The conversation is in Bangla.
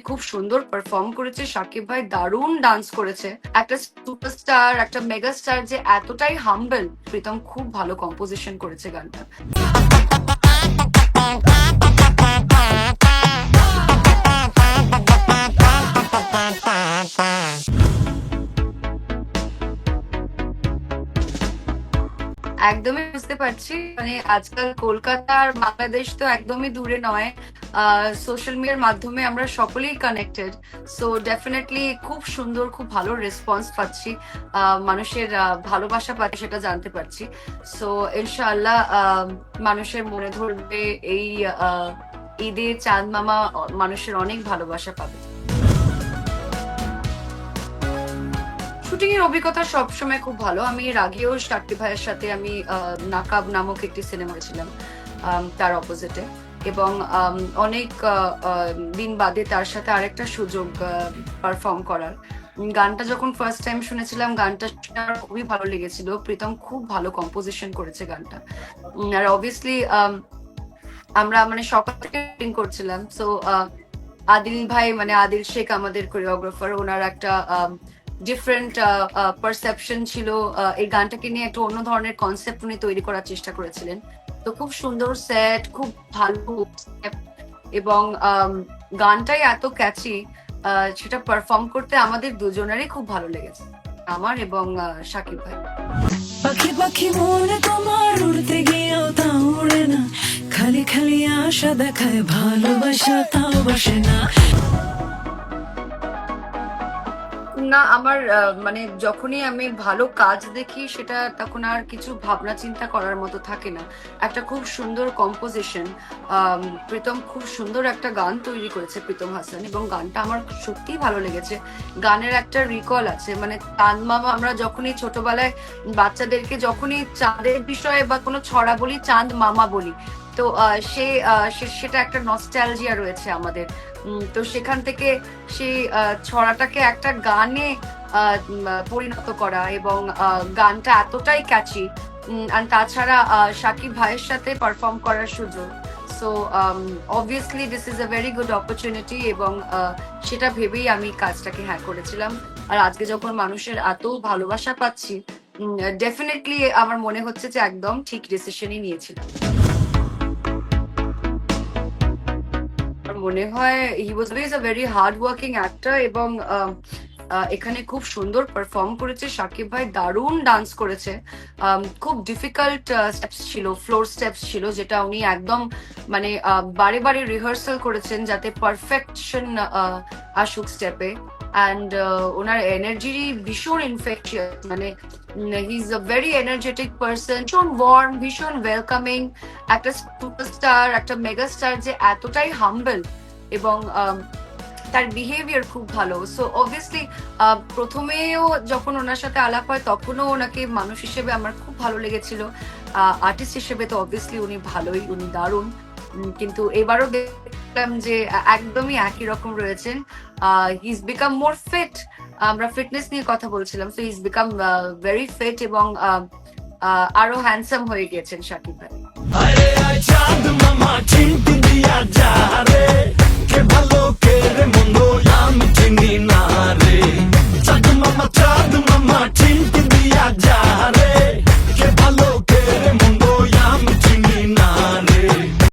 খুব সুন্দর পারফর্ম করেছে। শাকিব ভাই দারুণ ডান্স করেছে। একটা সুপারস্টার, একটা মেগা স্টার যে এতটাই হাম্বল, প্রীতম খুব ভালো কম্পোজিশন করেছে গানটা। একদমই বুঝতে পারছি, মানে আজকাল কলকাতা আর বাংলাদেশ তো একদমই দূরে নয়। সোশ্যাল মিডিয়ার মাধ্যমে আমরা সকলেই কানেক্টেড। সো ডেফিনেটলি খুব সুন্দর, খুব ভালো রেসপন্স পাচ্ছি, মানুষের ভালোবাসা পাচ্ছি, সেটা জানতে পারছি। সো ইনশাআল্লাহ মানুষের মনে ধরবে। এই ঈদে চাঁদ মামা মানুষের অনেক ভালোবাসা পাবে। শুটিং এর অভিজ্ঞতা সবসময় খুব ভালো। আমি এর আগেও শাকিব ভাইয়ের সাথে আমি নাকাব নামক একটি সিনেমা ছিলাম তার অপোজিটে, এবং অনেক দিন বাদে তার সাথে আরেকটা সুযোগ পারফর্ম করার। গানটা যখন ফার্স্ট টাইম শুনেছিলাম, গানটা খুবই ভালো লেগেছিল। প্রীতম খুব ভালো কম্পোজিশন করেছে গানটা। আর অবভিয়াসলি আমরা মানে সকাল থেকে শুটিং করছিলাম। সো আদিল ভাই, মানে আদিল শেখ আমাদের কোরিওগ্রাফার, ওনার একটা ডিফারেন্ট পারসেপশন ছিল। এই গানটাকে নিয়ে একটা অন্য ধরনের কনসেপ্ট উনি তৈরি করার চেষ্টা করেছিলেন। তো খুব সুন্দর সেট, খুব ভালো, এবং গানটাই এত ক্যাচি, সেটা পারফর্ম করতে আমাদের দুজনেরই খুব ভালো লেগেছে, আমার এবং শাকিব ভাই। পাখি পাখি মনে তোমার উড়তে গিয়েও তা উড়ে না, খালি খালি আশা দেখায় ভালোবাসা তাও বাসে না। না, আমার মানে যখনই আমি ভালো কাজ দেখি, সেটা তখন আর কিছু ভাবনা চিন্তা করার মতো থাকে না। একটা খুব সুন্দর কম্পোজিশন, প্রীতম খুব সুন্দর একটা গান তৈরি করেছে, প্রীতম হাসান, এবং গানটা আমার সত্যিই ভালো লেগেছে। গানের একটা রিকল আছে, মানে চাঁদ মামা, আমরা যখনই ছোটবেলায় বাচ্চাদেরকে যখনই চাঁদের বিষয়ে বা কোনো ছড়া বলি, চাঁদ মামা বলি, তো সেটা একটা নস্টালজিয়া রয়েছে আমাদের। তো সেখান থেকে সেই ছড়াটাকে একটা গানে পরিণত করা, এবং গানটা এতটাই ক্যাচি, আর তাছাড়া শাকিব ভাইয়ের সাথে পারফর্ম করার সুযোগ। So obviously this is a very good opportunity, এবং সেটা ভেবেই আমি কাজটাকে হ্যাঁ করেছিলাম। আর আজকে যখন মানুষের এত ভালোবাসা পাচ্ছি, ডেফিনেটলি আমার মনে হচ্ছে যে একদম ঠিক ডিসিশনই নিয়েছিলাম। মনে হয় he was always a very hard working actor, এবং এখানে খুব সুন্দর পারফর্ম করেছে। শাকিব ভাই দারুণ ডান্স করেছে। খুব ডিফিকাল্ট স্টেপস ছিল, ফ্লোর স্টেপস ছিল, যেটা উনি একদম মানে বারে বারে রিহার্সাল করেছেন যাতে পারফেকশন আসুক স্টেপে। অ্যান্ড ওনার এনার্জি ভীষণ ইনফেকশিয়াস, মানে he is a very energetic person, ভীষণ ওয়ার্ম, ভীষণ ওয়েলকামিং। একটা সুপারস্টার, একটা মেগা স্টার যে এতটাই হাম্বল, এবং তার বিহেভিয়ার খুব ভালো। সো অবভিয়াসলি প্রথমেও যখন ওনার সাথে আলাপ হয়, তখনও ওনাকে মানুষ হিসেবে আমার খুব ভালো লেগেছিল। আর্টিস্ট হিসেবে তো অবভিয়াসলি উনি ভালোই, উনি দারুণ। কিন্তু এবারও দেখলাম যে একদমই একই রকম রয়েছেন। He is become more fit. আমরা ফিটনেস নিয়ে কথা বলছিলাম, so he is become very fit, এবং আরো হ্যান্ডসাম হয়ে গিয়েছেন শাকিব ভাই। চাঁদ মামা চিনতে দিয়া যা রে, কে ভালো কে রে মন্দ আমি চিনি না।